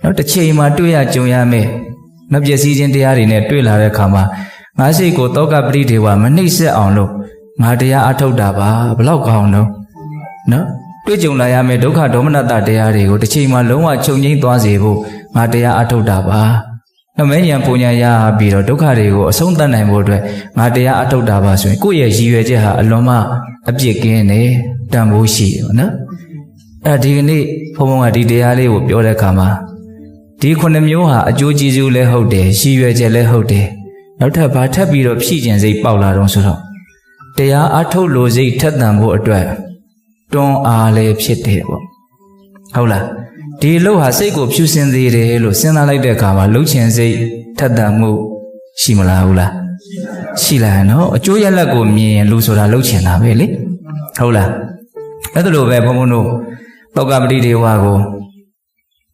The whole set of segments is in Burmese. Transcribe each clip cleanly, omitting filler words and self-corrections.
နော်တစ်ချိန်မှာတွေ့ရကြုံရမယ်နော်ပျက်စီးခြင်းတရားတွေနဲ့တွေ့လာတဲ့အခါမှာငါစိတ်ကိုတောကပရိဒေဝမနှိမ့်ဆက်အောင်လို့ငါတရားအထုတ်တာပါဘလောက်ကောင်းတော့နော်တွေ့ကြုံလာရမယ်ဒုက္ခဒေါမနတတရားတွေကိုတစ်ချိန်မှာလုံးဝချုပ်ငြိမ်းသွားစေဖို့ငါတရားအထုတ်တာပါနော်မဲဉာဏ်ပူညာရပြီးတော့ဒုက္ခတွေကိုအဆုံးသတ်နိုင်ဖို့အတွက်ငါတရားအထုတ်တာပါဆိုရင်ကိုယ့်ရဲ့ရည်ရွယ်ချက်ဟာအလွန်မှအပြစ်ကင်းတယ်တန်ဖိုးရှိတယ်နော်အဲ့ဒီကနေ့ဘုန်းဘုန်းကဒီတရားလေးကိုပြောတဲ့အခါမှာဒီခုနှစ်မျိုးဟာအကျိုးကျေးဇူးလည်းဟုတ်တယ်ရည်ရွယ်ချက်လည်းဟုတ်တယ်နောက်ထပ်ဘာထပ်ပြီးတော့ဖြည့်ကျင်စိတ်ပေါက်လာတော့ဆိုတော့တရားအထုတ်လို့စိတ်ထက်သန်ဖို့အတွက်တွန်းအားလည်းဖြစ်တယ်ပေါ့ဟုတ်လားဒီလှုပ်ဟာစိတ်ကိုဖြူစင်သေးတယ်လို့စဉ်းစားလိုက်တဲ့အခါမှာလှုပ်ချင်စိတ်ထက်သန်မှုရှိမလားဟုတ်လားရှိလာနော်အကျိုးရလဒ်ကိုမြင်ရင်လူဆိုတာလှုပ်ချင်တာပဲလေဟုတ်လားအဲ့ဒါလိုပဲဘုန်းဘုန်းတို့တောကပတိဒေဝကို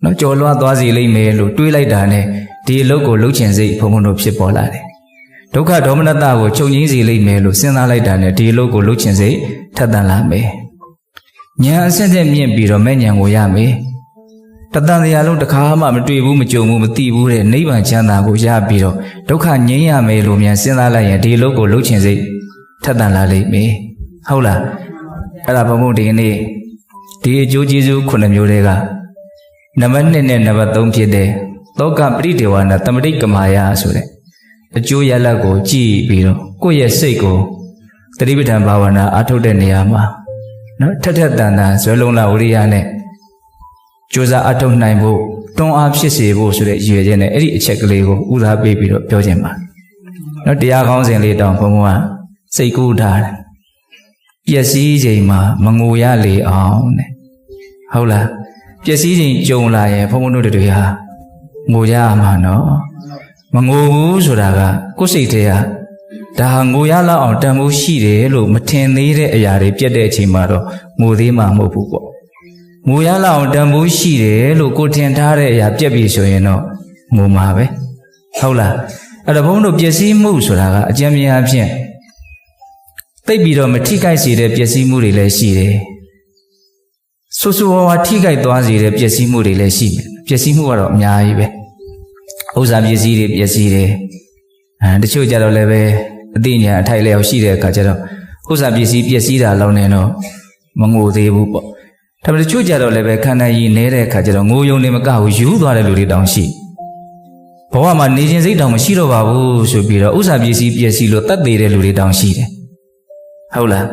နော်ကြော်လွှားသွားစီလိမ့်မယ်လို့တွေးလိုက်တာနဲ့ဒီအလုပ်ကိုလှုပ်ချင်စိတ်ဘုန်းဘုန်းတို့ဖြစ်ပေါ်လာတယ်ဒုက္ခဒေါမနတကိုချုပ်ငြိမ်းစေလိမ့်မယ်လို့စဉ်းစားလိုက်တာနဲ့ဒီအလုပ်ကိုလှုပ်ချင်စိတ်ထက်သန်လာမယ်ဉာဏ်အစစ်အစစ်မြင့်ပြီးတော့မဲ့ဉာဏ်ကိုရမယ်တသံတရားလုံးတစ်ခါမှမတွေ့ဘူးမကြုံဘူးမသိဘူးတဲ့နိဗ္ဗာန်ချမ်းသာကိုရပြီးတော့ဒုက္ခငြိမ်းရမယ်လို့မြန်စဉ်းစားလိုက်ရင်ဒီအလုပ်ကိုလှုပ်ချင်စိတ်ထက်သန်လာလိမ့်မယ်ဟုတ်လားအဲ့ဒါဘုံဘုံဒီကနေ့ဒီအကျိုးကျေးဇူး9မျိုးတွေကနံပါတ်1နဲ့နံပါတ်3ဖြစ်တဲ့သောကပရိဒေဝနာတမတိကမာယဆိုတဲ့အကျိုးရလဒ်ကိုကြည့်ပြီးတော့ကိုယ့်ရဲ့စိတ်ကိုသတိပဋ္ဌာန်ဘာဝနာအားထုတ်တဲ့နေရာမှာနော်ထက်ထက်တန်တန်ဇွဲလုံးလာဝိရိယနဲ့ကြိုးစားအားထုတ်နိုင်ဖို့တွန်းအားဖြစ်စေဖို့ဆိုတဲ့ရည်ရွယ်ချက်နဲ့အဲ့ဒီအချက်ကလေးကိုဥသာပေးပြီးတော့ပြောခြင်းပါနော်တရားကောင်းစဉ်လေးတောင်ဘုံဘုံကစိတ်ကူးထားတယ်ပျက်စီးချိန်မှာမငိုရလေအောင်တဲ့ဟုတ်လားပျက်စီးချိန်ကြုံလာရင်ဘုံဘုံတို့တွေဟာငိုရမှာနော်မငိုဘူးဆိုတာကကိုယ်စိတ်ထဲကဒါဟာငိုရလောက်အောင်တန်ဖိုးရှိတယ်လို့မထင်သေးတဲ့အရာတွေပြတ်တဲ့အချိန်မှာတော့ငိုသေးမှာမဟုတ်ဘူးပေါ့ငိုရလောက်အောင်တန်ဖိုးရှိတယ်လို့ကိုထင်ထားတဲ့အရာပြတ်ပြီဆိုရင်တော့ငိုမှာပဲဟုတ်လားအဲ့တော့ဘုန်းတို့ပျက်စီးမှုဆိုတာကအကျဉ်းများအဖြစ်သိပ်ပြီးတော့မထိခိုက်စေတဲ့ပျက်စီးမှုတွေလည်းရှိတယ်ဆူဆူဝါဝါထိခိုက်သွားစေတဲ့ပျက်စီးမှုတွေလည်းရှိတယ်ပျက်စီးမှုကတော့အများကြီးပဲဥစ္စာပစ္စည်းတွေပျက်စီးတယ်တချို့ကြတော့လည်းပဲအသိဉာဏ်အထိုက်လျောက်ရှိတဲ့အခါကျတော့ဥစ္စာပစ္စည်းပျက်စီးတာလောက်နေတော့မငိုသေးဘူးပေါ့ဒါပေမဲ့တချို့ကြတော့လည်းပဲခန္ဓာကြီးနေတဲ့အခါကျတော့ငိုယုံနေမကဘူးယူသွားတဲ့လူတွေတောင်ရှိဘဝမှာနေခြင်းစိတ်တောင်မရှိတော့ပါဘူးဆိုပြီးတော့ဥစ္စာပစ္စည်းပျက်စီးလို့တတ်သေးတဲ့လူတွေတောင်ရှိတယ်ဟုတ်လား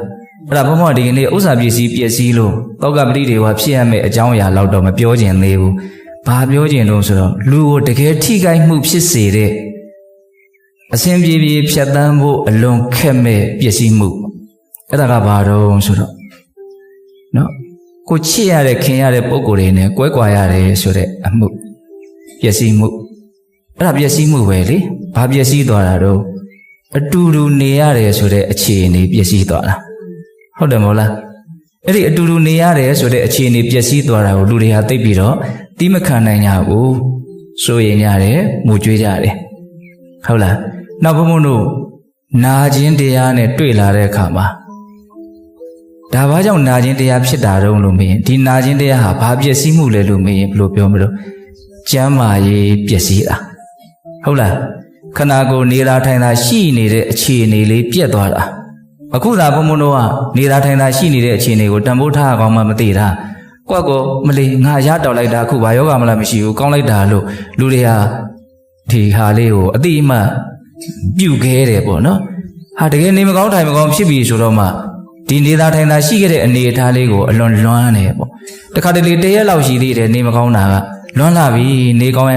အဲ့ဒါဘုံဘုံဒီကနေ့ဥစ္စာပစ္စည်းပျက်စီးလို့တောကပတိတွေကဖြစ်ရမယ့်အကြောင်းအရာလောက်တော့မပြောကျင်သေးဘူးဘာပြောကျင်လို့ဆိုတော့လူကိုတကယ်ထိခိုက်မှုဖြစ်စေတဲ့အစဉ်ပြေပြေဖြတ်တန်းဖို့အလွန်ခက်မဲ့ပျက်စီးမှုအဲ့ဒါကဘာတော့ဆိုတော့နော်ကိုချစ်ရတဲ့ခင်ရတဲ့ပုံကိုယ်တွေနဲ့ကွဲကွာရတယ်ဆိုတဲ့အမှုပျက်စီးမှုအဲ့ဒါပျက်စီးမှုပဲလေဘာပျက်စီးသွားတာတော့အတူတူနေရတယ်ဆိုတဲ့အခြေအနေပျက်စီးသွားတာဟုတ်တယ်မဟုတ်လားအဲ့ဒီအတူတူနေရတယ်ဆိုတဲ့အခြေအနေပျက်စီးသွားတာကိုလူတွေဟာသိပြီးတော့တိမခံနိုင်ကြဘူးစိုးရိမ်ကြတယ်ငိုကြွေးကြတယ်ဟုတ်လားနောက်ဘုံဘုံတို့နာခြင်းတရားနဲ့တွေ့လာတဲ့အခါမှာဒါဘာကြောင့်နာခြင်းတရားဖြစ်တာတုံးလို့မေးရင်ဒီနာခြင်းတရားဟာဘာပျက်စီးမှုလဲလို့မေးရင်ဘယ်လိုပြောမလို့ကျမ်းမာရေးပျက်စီးတာဟုတ်လားခန္ဓာကိုယ်နေတာထိုင်တာရှိနေတဲ့အခြေအနေလေးပြတ်သွားတာအခုသာဘုံဘုံတို့ကနေတာထိုင်တာရှိနေတဲ့အခြေအနေကိုတန်ဖိုးထားအောင်မှမသိတာကွက်ကိုမလီငါရတောက်လိုက်တာအခုဘာယောဂမလားမရှိဘူးကောင်းလိုက်တာလို့လူတွေဟာဒီဟာလေးကိုအတိအမှပြုတ်ခဲတယ်ပေါ့နော်ဟာတကယ်နေမကောင်းထိုင်မကောင်းဖြစ်ပြီဆိုတော့မှဒီနေတာထိုင်တာရှိခဲ့တဲ့အနေအထားလေးကိုအလွန်လွမ်းတယ်ပေါ့တခါတလေတရက်လောက်ရှိသေးတယ်နေမကောင်းတာကလွမ်းလာပြီနေကောင်း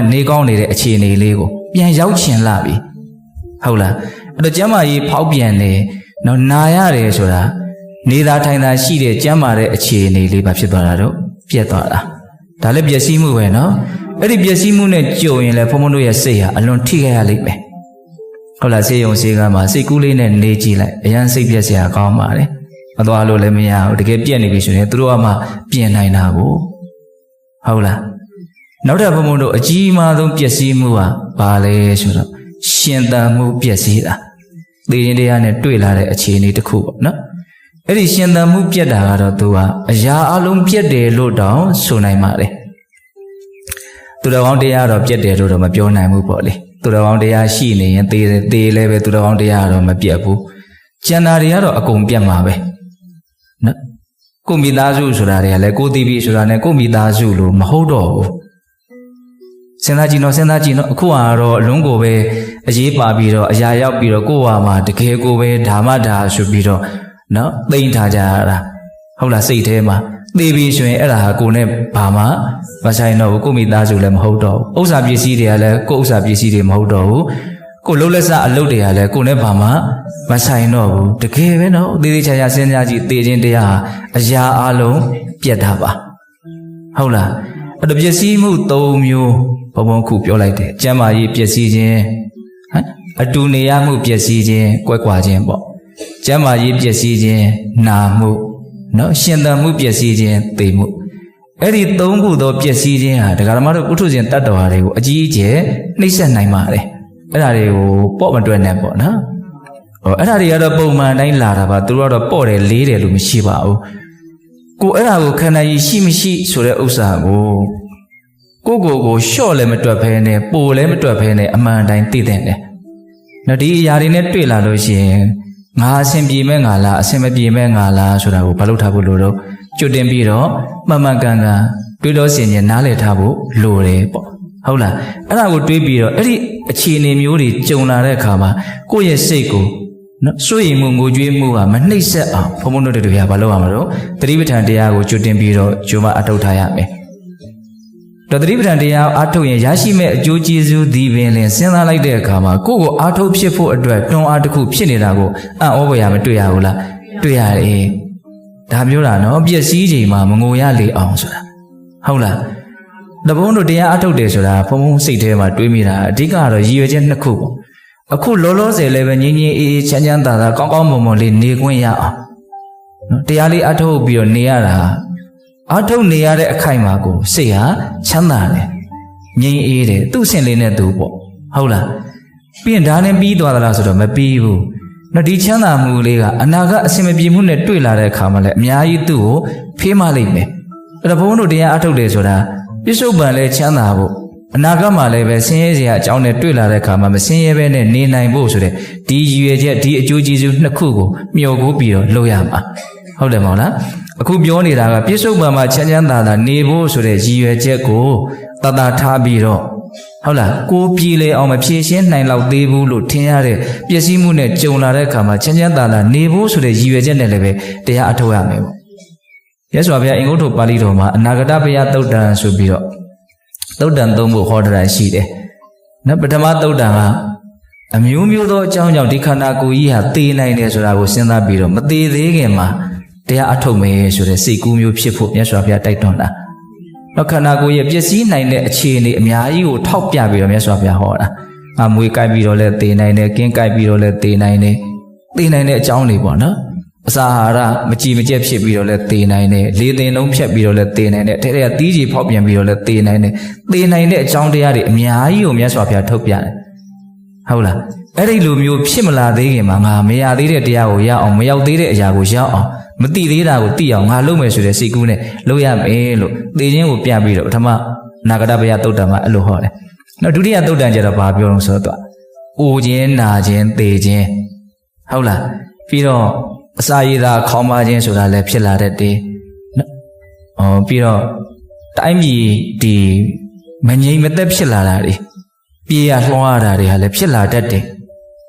နေတဲ့အခြေအနေလေးကိုပြန်ရောက်ချင်လာပြီဟုတ်လားအဲ့တော့ကျမ်းမာရေးဖောက်ပြန်တယ်နော်နာရတယ်ဆိုတာနေတာထိုင်တာရှိတဲ့ကျမ်းမာတဲ့အခြေအနေလေးပါဖြစ်သွားတာတော့ပြတ်သွားတာဒါလည်းပျက်စီးမှုပဲနော်အဲ့ဒီပျက်စီးမှုနဲ့ကြုံရင်လည်းဘုံဘုံတို့ရဲ့စိတ်ဟာအလွန်ထိခိုက်ရလိမ့်မယ်ဟုတ်လားစေယုံစေကမှာစိတ်ကူးလေးနဲ့နေကြည့်လိုက်အရန်စိတ်ပြက်စရာကောင်းပါလေမသွားလို့လည်းမရဘူးတကယ်ပြက်နေပြီဆိုရင်သူတို့ကမှပြင်နိုင်တာကိုဟုတ်လားနောက်ထပ်ဘုံဘုံတို့အကြီးအမားဆုံးပျက်စီးမှုကဘာလဲဆိုတော့ရှင်သန်မှုပျက်စီးတာသေရင်တရားနဲ့တွေ့လာတဲ့အခြေအနေတစ်ခုပေါ့နော်အဲ့ဒီရှင်သန်မှုပြက်တာကတော့သူကအရာအလုံးပြက်တယ်လို့တောင်ဆိုနိုင်ပါတယ် သူတော်ကောင်းတရားတော့ပြတ်တယ်လို့တော့မပြောနိုင်ဘူးပေါ့လေသူတော်ကောင်းတရားရှိနေရင်သေလည်းပဲသူတော်ကောင်းတရားတော့မပြတ်ဘူးကျန်တာတွေကတော့အကုန်ပြတ်မှာပဲနော်ကိုမိသားစုဆိုတာတွေကလည်းကိုတီဗီဆိုတာနဲ့ကိုမိသားစုလို့မဟုတ်တော့ဘူးစဉ်းစားကြည့်နော်အခုကတော့အလုံးကိုပဲအရေးပါပြီးတော့အရာရောက်ပြီးတော့ကိုယ့်ဟာမှာတကယ်ကိုပဲဓမ္မတာဆိုပြီးတော့နော်သိမ့်ထားကြရတာဟုတ်လားစိတ်ထဲမှာသေပြီးဆိုရင်အဲ့ဒါဟာကိုယ်နဲ့ဘာမှမဆိုင်တော့ဘူးကိုမိသားစုလည်းမဟုတ်တော့ဘူးဥစ္စာပစ္စည်းတွေကလည်းကိုဥစ္စာပစ္စည်းတွေမဟုတ်တော့ဘူးကိုလှုပ်လက်စအလုပ်တွေကလည်းကိုနဲ့ဘာမှမဆိုင်တော့ဘူးတကယ်ပဲနော်သေသေးချာချာစဉ်းစားကြည့်သေခြင်းတရားဟာအရာအလုံးပြတ်တာပါဟုတ်လားအဲ့တော့ပစ္စည်းမှု၃မျိုးဘုံဘုံခုပြောလိုက်တယ်ကျမ်းမာရေးပစ္စည်းခြင်းအတူနေရမှုပစ္စည်းခြင်းကွက်ကွာခြင်းပေါ့ကျမ်းမာရေးပစ္စည်းခြင်းနာမှုနော်ရှင်သန်မှုပျက်စီးခြင်းသိမှုအဲ့ဒီ၃ခုသောပျက်စီးခြင်းဟာဒကာဓမ္မတို့ပုထုဇဉ်တတ္တဝါတွေကိုအကြီးအကျယ်နှိမ့်ဆက်နိုင်ပါတယ်အဲ့ဒါတွေကိုပေါ့မတွက်နဲ့ပေါ့နော်အဲ့ဒါတွေကတော့ပုံမှန်တိုင်းလာတာပါသူတို့ကတော့ပေါ့တယ်လေးတယ်လို့မရှိပါဘူးကိုအဲ့ဒါကိုခန္ဓာကြီးရှိမရှိဆိုတဲ့ဥစ္စာကိုရှော့လည်းမတွက်ဖဲနဲ့ပိုလည်းမတွက်ဖဲနဲ့အမှန်တိုင်းသိတဲ့တယ်နော်ဒီအရာတွေနဲ့တွေ့လာလို့ရှိရင်ငါအဆင်ပြေမဲ့ငါလားအဆင်မပြေမဲ့ငါလားဆိုတာကိုဘာလို့ထားဖို့လိုတော့ကျွတ်တင်ပြီးတော့မှန်မှန်ကန်ကန်တွေးလို့ဆင်ခြင်နားလည်ထားဖို့လိုတယ်ပေါ့ဟုတ်လားအဲ့ဒါကိုတွေးပြီးတော့အဲ့ဒီအခြေအနေမျိုးတွေကြုံလာတဲ့အခါမှာကိုယ့်ရဲ့စိတ်ကိုနော်စိုးရိမ်မှုငိုကြွေးမှုကမနှိမ့်ဆက်အောင်ဘုံဘုံတို့တွေကဘာလုပ်ရမလို့သတိပဋ္ဌာန်တရားကိုကျွတ်တင်ပြီးတော့ဂျုံမအထောက်ထားရမယ်တော့သတိပဋ္ဌာန်တရားအားထုတ်ရင်ရရှိမဲ့အကျိုးကျေးဇူးဒီပင်လင်စဉ်းစားလိုက်တဲ့အခါမှာကိုယ့်ကိုအားထုတ်ဖြစ်ဖို့အတွက်တွန်းအားတစ်ခုဖြစ်နေတာကိုအံ့ဩဖွယ်ရမတွေ့ရဘူးလားတွေ့ရတယ်ဒါမျိုးတာနော်ပျက်စီးချိန်မှာမငိုရလေအောင်ဆိုတာဟုတ်လားတဘုံတို့တရားအားထုတ်တယ်ဆိုတာဘုံဘုံစိတ်ထဲမှာတွေးမိတာအဓိကကတော့ရည်ရွယ်ချက်နှစ်ခုပေါ့အခုလောလောဆယ်လည်းပဲငြင်းငြင်းအေးအေးချမ်းချမ်းသာသာကောင်းကောင်းမွန်မွန်လေးနေခွင့်ရအောင်နော်တရားလေးအားထုတ်ပြီးတော့နေရတာအားထုတ်နေရတဲ့အခိုက်မှာကိုစိတ်ဟာချမ်းသာတယ်ငြိမ်အေးတယ်သူ့ဆင်လေးနဲ့သူပေါ့ဟုတ်လားပြီးရင်ဒါနဲ့ပြီးသွားသလားဆိုတော့မပြီးဘူးနော်ဒီချမ်းသာမှုလေးကအနာဂတ်အစင်မပြေမှုနဲ့တွေ့လာတဲ့အခါမှာလည်းအများကြီးသူ့ကိုဖေးမလိုက်မယ်အဲ့တော့ဘုန်းတို့တရားအားထုတ်တယ်ဆိုတာပြစ္ဆုတ်ပံလဲချမ်းသာဖို့အနာဂတ်မှာလည်းပဲဆင်းရဲစရာအကြောင်းနဲ့တွေ့လာတဲ့အခါမှာမဆင်းရဲဘဲနဲ့နေနိုင်ဖို့ဆိုတဲ့ဒီရည်ရွယ်ချက်ဒီအကျိုးကျေးဇူးနှစ်ခုကိုမျှော်ကိုးပြီးတော့လုပ်ရမှာဟုတ်တယ်မဟုတ်လားအခုပြောနေတာကပြစ္ဆုတ်ပံမှာချမ်းချမ်းသာသာနေဖို့ဆိုတဲ့ရည်ရွယ်ချက်ကိုတတ်တာထားပြီးတော့ဟုတ်လားကိုပြည်လေအောင်မဖြည့်ရှင်းနိုင်လောက်သေးဘူးလို့ထင်ရတဲ့ပျက်စီးမှုနဲ့ကြုံလာတဲ့အခါမှာချမ်းချမ်းသာသာနေဖို့ဆိုတဲ့ရည်ရွယ်ချက်နဲ့လည်းပဲတရားအထောက်ရမယ်ပေါ့ရသော်ဗျာအင်္ဂုတ္တပါဠိတော်မှာအနာဂတပယသုတ်တံဆိုပြီးတော့သုတ်တံသုံးဖို့ဟောတာရှိတယ်နော်ပထမသုတ်တံကအမျိုးမျိုးသောအကြောင်းကြောင့်ဒီခန္ဓာကိုယ်ကြီးဟာသေနိုင်တယ်ဆိုတာကိုစဉ်းစားပြီးတော့မသေးသေးခင်မှာတရားအထုတ်မယ်ဆိုတဲ့စိတ်ကူးမျိုးဖြစ်ဖို့မြတ်စွာဘုရားတိုက်တွန်းတာနောက်ခန္ဓာကိုယ်ရဲ့ပျက်စီးနိုင်တဲ့အခြေအနေအများကြီးကိုထောက်ပြပြီးတော့မြတ်စွာဘုရားဟောတာမွေးကိုက်ပြီးတော့လည်းသေနိုင်တယ်ကင်းကိုက်ပြီးတော့လည်းသေနိုင်တယ်သေနိုင်တဲ့အကြောင်းတွေပေါ့နော်အစာအာဟာရမကြည်မကျက်ဖြစ်ပြီးတော့လည်းသေနိုင်တယ်လေသင်လုံးဖြတ်ပြီးတော့လည်းသေနိုင်တယ်ထဲထဲကတီးကြီးဖောက်ပြန်ပြီးတော့လည်းသေနိုင်တယ်သေနိုင်တဲ့အကြောင်းတရားတွေအများကြီးကိုမြတ်စွာဘုရားထုတ်ပြတယ်ဟုတ်လားအဲ့ဒီလိုမျိုးဖြစ်မလာသေးခင်မှာငါမရသေးတဲ့တရားကိုရအောင်မရောက်သေးတဲ့အရာကိုရောက်အောင်မသိသေးတာကိုသိအောင်ငါလုပ်မယ်ဆိုတဲ့စိတ်ကူးနဲ့လုပ်ရမယ်လို့သေခြင်းကိုပြပြီးတော့ပထမနာဂတပယသုတ်တံမှာအဲ့လိုဟောတယ်နောက်ဒုတိယသုတ်တံကျတော့ဘာပြောလို့ဆိုတော့အိုခြင်းနာခြင်းသေခြင်းဟုတ်လားပြီးတော့အစာရည်သာခေါင်းပါခြင်းဆိုတာလည်းဖြစ်လာတတ်တယ်နော်ပြီးတော့တိုင်းပြည်ဒီမငြိမ်မသက်ဖြစ်လာတာတွေပြေးရလွှမ်းရတာတွေဟာလည်းဖြစ်လာတတ်တယ်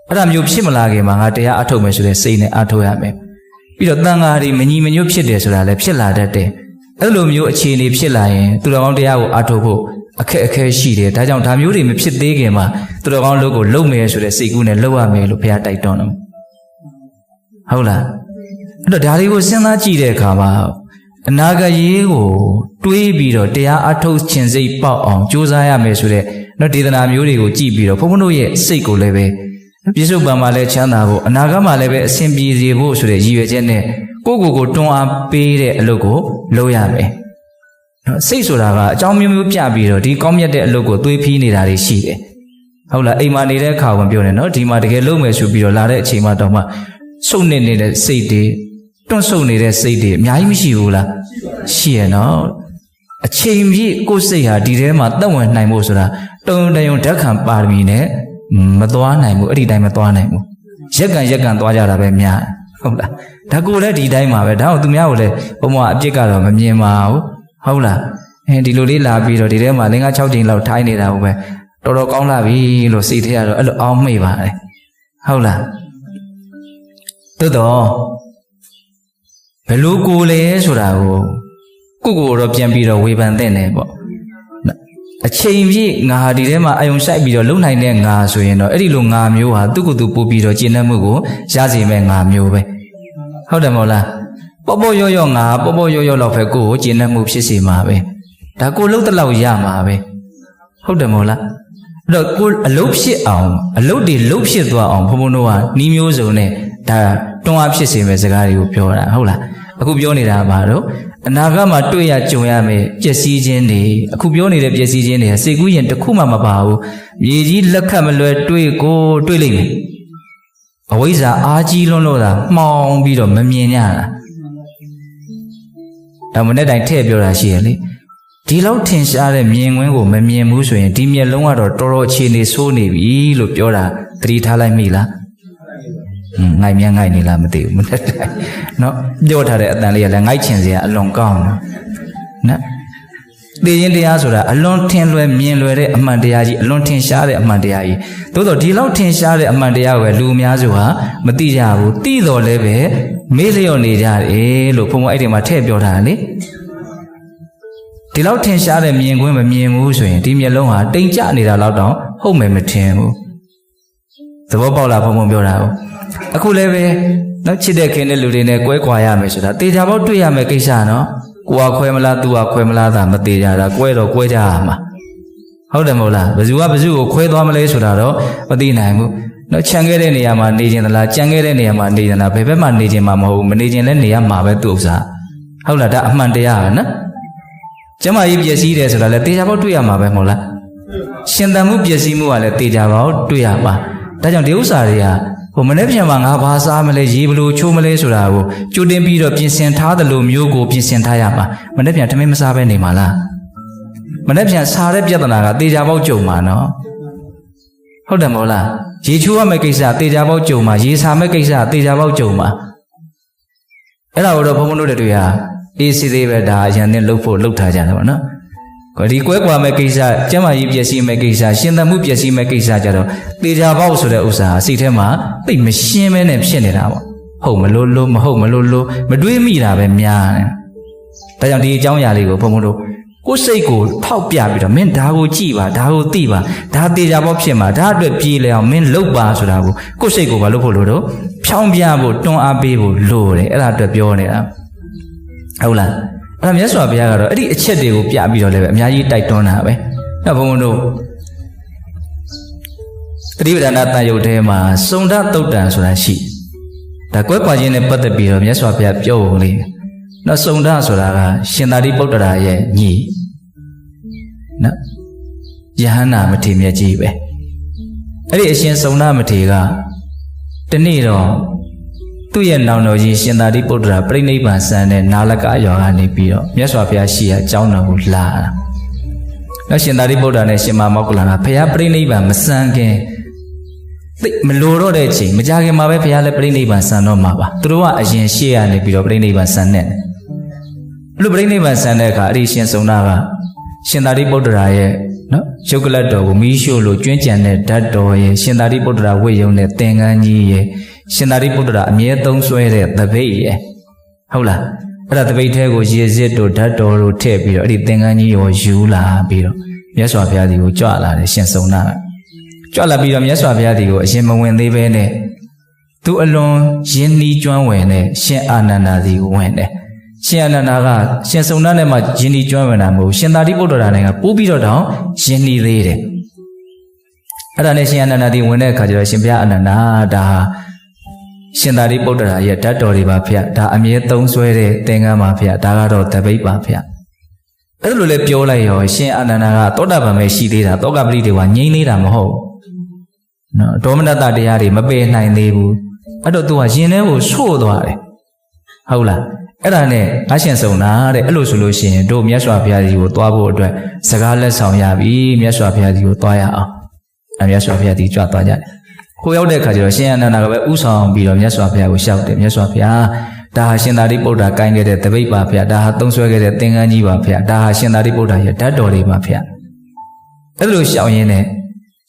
အဲ့ဒါမျိုးဖြစ်မလာခင်မှာငါတရားအထုတ်မယ်ဆိုတဲ့စိတ်နဲ့အထုတ်ရမယ်ပြီးတော့တန်ဃာတွေမညီမညွတ်ဖြစ်တယ်ဆိုတာလည်းဖြစ်လာတတ်တယ်အဲ့လိုမျိုးအခြေအနေဖြစ်လာရင်သူတော်ကောင်းတရားကိုအထုတ်ဖို့အခက်အခဲရှိတယ်ဒါကြောင့်ဒါမျိုးတွေမဖြစ်သေးခင်မှာသူတော်ကောင်းလုပ်ကိုလုပ်မယ်ဆိုတဲ့စိတ်ကူးနဲ့လုပ်ရမယ်လို့ဘုရားတိုက်တွန်းတယ်ဟုတ်လားအဲ့တော့ဒါတွေကိုစဉ်းစားကြည့်တဲ့အခါမှာအနာဂတ်ရေးကိုတွေးပြီးတော့တရားအထုတ်ခြင်းစိတ်ပေါက်အောင်ကြိုးစားရမယ်ဆိုတဲ့နော်ဒေသနာမျိုးတွေကိုကြည့်ပြီးတော့ဘုန်းဘုန်းတို့ရဲ့စိတ်ကိုလည်းပဲပြစ္ဆုတ်ပံမှာလည်းချမ်းသာဖို့အနာဂတ်မှာလည်းပဲအစဉ်ပြေစေဖို့ဆိုတဲ့ရည်ရွယ်ချက်နဲ့ကိုတွန်းအားပေးတဲ့အလုပ်ကိုလုပ်ရမယ်နော်စိတ်ဆိုတာကအကြောင်းမျိုးမျိုးပြပြီးတော့ဒီကောင်းမြတ်တဲ့အလုပ်ကိုသွေးဖီးနေတာတွေရှိတယ်ဟုတ်လားအိမ်မှာနေတဲ့အခါကပြောနေနော်ဒီမှာတကယ်လုပ်မယ်ဆိုပြီးတော့လာတဲ့အချိန်မှတော့မှစုပ်နေတဲ့စိတ်တွေတွန့်ဆုတ်နေတဲ့စိတ်တွေအများကြီးမရှိဘူးလားရှိရနော် အချိန်ပြည့်ကိုယ်စိတ်ဟာဒီထဲမှာတက်ဝင်နိုင်ဖို့ဆိုတာတုံတယုံဓာတ်ခံပါရမီနဲ့မသွားနိုင်ဘူးအဲ့ဒီတိုင်းမသွားနိုင်ဘူးရက်ကန်သွားကြတာပဲများဟုတ်လားဒါကိုလည်းဒီတိုင်းမှာပဲဒါတော့သူများကိုလည်းဘုံဘအပြစ်ကတော့မမြင်ပါဘူးဟုတ်လားဒီလိုလေးလာပြီးတော့ဒီထဲမှာ5-6ချိန်လောက်ထိုင်းနေတာဟုတ်ပဲတော်တော်ကောင်းလာပြီလို့စိတ်ထဲကတော့အဲ့လိုအောင်းမိပါတယ်ဟုတ်လားသို့တော့ဘယ်လိုကိုလဲဆိုတာကိုတော့ပြန်ပြီးတော့ဝေဖန်တဲ့နေပေါ့အချိန်ပြည့်ငါဒီထဲမှာအယုံဆိုင်ပြီးတော့လုံနိုင်တဲ့ငါဆိုရင်တော့အဲ့ဒီလိုငါမျိုးဟာသူ့ကိုယ်သူပို့ပြီးတော့ကျင့်တတ်မှုကိုရစေမဲ့ငါမျိုးပဲဟုတ်တယ်မဟုတ်လားပေါ့ရောငါပေါ့ရောလောက်ပဲကိုယ်ကျင့်တတ်မှုဖြစ်စေမှာပဲဒါကိုလှုပ်တဲ့လောက်ရမှာပဲဟုတ်တယ်မဟုတ်လားအဲ့တော့ကိုအလုတ်ဖြစ်အောင်အလုတ်တွေလှုပ်ဖြစ်သွားအောင်ဘုံဘုံတို့ကနီးမျိုးစုံနဲ့ဒါတွန်းအားဖြစ်စေမဲ့စကားတွေကိုပြောတာဟုတ်လားအခုပြောနေတာပါတော့အနာဂတ်မှာတွေ့ရကြုံရမယ်ပျက်စီးခြင်းတွေအခုပြောနေတဲ့ပျက်စီးခြင်းတွေစိတ်ကူးရင်တစ်ခုမှမပါဘူးမြေကြီးလက်ခတ်မလွယ်တွေ့လိမ့်မယ်အဝိဇ္ဇာအားကြီးလွန်းလို့သာမှောင်ပြီးတော့မမြင်ကြတာဒါမနဲ့တိုင်ထည့်ပြောတာရှိရလေဒီလောက်ထင်ရှားတဲ့မြင်ကွင်းကိုမမြင်ဘူးဆိုရင်ဒီမျက်လုံးကတော့တော်တော်အခြေအနေဆိုးနေပြီလို့ပြောတာသတိထားလိုက်မိလားငိုက်မြငိုက်နေလားမသိဘူးမနဲ့တိုင်နော်ပြောထားတဲ့အတန်လေးကလည်းငိုက်ချင်စရာအလွန်ကောင်းတယ်နော်သိရင်တရားဆိုတာအလွန်ထင်လွယ်မြင်လွယ်တဲ့အမှန်တရားကြီးအလွန်ထင်ရှားတဲ့အမှန်တရားကြီးသို့တော့ဒီလောက်ထင်ရှားတဲ့အမှန်တရားကိုပဲလူအများစုဟာမသိကြဘူးသိတော်လည်းပဲမေ့လျော့နေကြတယ်လို့ဘုံဘအဲ့ဒီမှာထည့်ပြောထားတာလေဒီလောက်ထင်ရှားတဲ့မြင်ကွင်းမမြင်ဘူးဆိုရင်ဒီမျက်လုံးဟာတိမ်ကျနေတာလောက်တောင်ဟုတ်မယ်မထင်ဘူးသဘောပေါက်လားဘုံဘပြောတာကိုအခုလည်းပဲနော်ချစ်တဲ့ခင်တဲ့လူတွေနဲ့ကွဲကွာရမယ်ဆိုတာတေချာပေါက်တွေ့ရမယ်ကိစ္စနော်ကိုကခွဲမလားသူကခွဲမလားသာမသေးကြတာကွဲတော့ကွဲကြရမှာဟုတ်တယ်မဟုတ်လားဘယ်သူကဘယ်သူကိုခွဲသွားမလဲဆိုတာတော့မသိနိုင်ဘူးနော်ခြံခဲ့တဲ့နေရာမှာနေခြင်းသလားကြံခဲ့တဲ့နေရာမှာနေခြင်းလားဘယ်ဘက်မှာနေခြင်းမှမဟုတ်ဘူးမနေခြင်းလည်းနေရမှာပဲသူ့ဥစ္စာဟုတ်လားဒါအမှန်တရားပဲနော်ကျမကြီးပျက်စီးတယ်ဆိုတာလည်းတေချာပေါက်တွေ့ရမှာပဲမဟုတ်လားရှင်သန်မှုပျက်စီးမှုကလည်းတေချာပေါက်တွေ့ရမှာဒါကြောင့်ဒီဥစ္စာတွေကမနေ့ပြန်မှာငါဘာစားမလဲရေဘလို့ချိုးမလဲဆိုတာကိုကြိုတင်ပြီးတော့ပြင်ဆင်ထားတယ်လို့မျိုးကိုပြင်ဆင်ထားရမှာမနေ့ပြန်ထမင်းမစားဘဲနေမှာလားမနေ့ပြန်စားတဲ့ပြဿနာကတေချာပေါက်ကြုံမှာနော်ဟုတ်တယ်မဟုတ်လားရေချိုးရမယ့်ကိစ္စတေချာပေါက်ကြုံမှာရေစားမယ့်ကိစ္စတေချာပေါက်ကြုံမှာအဲ့ဒါတော့ဘုံဘုံတို့တွေကအေးစီသေးပဲဒါအရင်နဲ့လှုပ်ဖို့လှုပ်ထားကြတယ်ပေါ့နော်ဒီကွဲကွာမဲ့ကိစ္စကျမ်းမာရေးပျက်စီးမဲ့ကိစ္စရှင်သန်မှုပျက်စီးမဲ့ကိစ္စကြတော့တေချာပေါက်ဆိုတဲ့ဥစ္စာစိတ်ထဲမှာသိမရှင်းမဲနဲ့ဖြစ်နေတာပေါ့ဟုတ်မလို့မဟုတ်မလို့မတွေးမိတာပဲများတယ်ဒါကြောင့်ဒီအကြောင်းအရာလေးကိုဘုံဘုံတို့ကိုယ်စိတ်ကိုထောက်ပြပြီးတော့မင်းဒါကိုကြည့်ပါဒါကိုသိပါဒါတေချာပေါက်ဖြစ်မှာဒါအတွက်ပြေးလဲအောင်မင်းလုပ်ပါဆိုတာကိုကိုယ်စိတ်ကိုဘာလို့ဖို့လို့တော့ဖြောင်းပြဖို့တွန်းအားပေးဖို့လိုတယ်အဲ့ဒါအတွက်ပြောနေတာဟုတ်လားအဲ့ဒါမြတ်စွာဘုရားကတော့အဲ့ဒီအချက်တွေကိုပြပြီးတော့လည်းပဲအများကြီးတိုက်တွန်းတာပဲ။နောက်ဘုံဘုံတို့သတိပဋ္ဌာန်တန်ရုပ်ထဲမှာစုံဒသုတ်တံဆိုတာရှိဒါကွဲကွာခြင်းနဲ့ပတ်သက်ပြီးတော့မြတ်စွာဘုရားပြောပုံလေး။နောက်စုံဒဆိုတာကရှင်သာရိပုတ္တရာရဲ့ညီနော်ယဟန္တာမထေရမြတ်ကြီးပဲ။အဲ့ဒီအရှင်စုံဒမထေရကတနေ့တော့သူ့ရဲ့နောင်တော်ကြီးရှင်သာရိပုတ္တရာပြိဋိဘံဆန်တဲ့နာလကရွာကနေပြီးတော့မြတ်စွာဘုရားရှိရာကျောင်းတော်ကိုလာတာ။နောက်ရှင်သာရိပုတ္တရာနဲ့ရှင်မမောက္ကလန်ကဘုရားပြိဋိဘံမဆန်ခင်သိမလိုတော့တဲ့အချိန်မကြခင်မှာပဲဘုရားလည်းပြိဋိဘံဆန်တော့မှာပါ။သူတို့ကအရင်ရှေ့ရနေပြီးတော့ပြိဋိဘံဆန်နေတယ်။အဲ့လိုပြိဋိဘံဆန်တဲ့အခါအဲ့ဒီရှင်စုံနာကရှင်သာရိပုတ္တရာရဲ့နော်ရုပ်ကလတ်တော်ကိုမီးရှို့လို့ကျွင်းကြံတဲ့ဓာတ်တော်ရဲ့ရှင်သာရိပုတ္တရာဝိယုံနဲ့သင်္ကန်းကြီးရဲ့ရှင်သာရိပုတ္တရာအမြဲသုံးဆွဲတဲ့သပိတ်ရဲ့ဟုတ်လားအဲ့ဒါသပိတ်ထဲကိုရေစစ်တို့ဓာတ်တော်တို့ထည့်ပြီးတော့အဲ့ဒီသင်္ကန်းကြီးရောယူလာပြီးတော့မြတ်စွာဘုရားဒီကိုကြွလာတယ်ရှင်စုံနာကကြွလာပြီးတော့မြတ်စွာဘုရားဒီကိုအရင်မဝင်သေးပဲနဲ့သူအလွန်ရင်းနှီးကျွမ်းဝင်တဲ့ရှင်အာနန္ဒာဒီကိုဝင်တယ်ရှင်အာနန္ဒာကရှင်စုံနာနဲ့မှရင်းနှီးကျွမ်းဝင်တာမဟုတ်ရှင်သာရိပုတ္တရာနဲ့ကပိုးပြီးတော့တောင်ရင်းနှီးသေးတယ်အဲ့ဒါနဲ့ရှင်အာနန္ဒာဒီဝင်တဲ့အခါကျတော့ရှင်ဘုရားအာနန္ဒာဒါရှင်သာရိပုတ္တရာရဲ့ဓာတ်တော်တွေပါဗျဒါအမြဲသုံးဆွဲတဲ့သင်္ကန်းပါဗျဒါကတော့တပိတ်ပါဗျအဲ့လိုလေပြောလိုက်ရောရှင်အာနန္ဒာကသောတာပန်ပဲရှိသေးတာသောကပတိတွေကငြိမ့်သေးတာမဟုတ်နော်ဒေါမနတတရားတွေမပယ်နိုင်သေးဘူးအဲ့တော့သူကရင်ထဲကိုဆို့သွားတယ်ဟုတ်လား အဲ့ဒါနဲ့ငါရှင်ဆုံးတာတဲ့အဲ့လိုဆိုလို့ရှိရင်တို့မြတ်စွာဘုရားကြီးကိုသွားဖို့အတွက်စကားလက်ဆောင်ရပြီမြတ်စွာဘုရားကြီးကိုသွားရအောင်မြတ်စွာဘုရားကြီးကြွသွားကြတယ်ကိုရောက်တဲ့အခါကျတော့ရှင်အနန္ဒာကပဲဥဆောင်ပြီးတော့မြတ်စွာဘုရားကိုလျှောက်တယ်မြတ်စွာဘုရားဒါဟာရှင်သာရိပုတ္တရာကိုင်းခဲ့တဲ့တပိတ်ပါဗျာဒါဟာသုံးဆွဲခဲ့တဲ့သင်္ကန်းကြီးပါဗျာဒါဟာရှင်သာရိပုတ္တရာရဲ့ဓာတ်တော်လေးပါဗျာအဲ့လိုရှောင်ရင်းနဲ့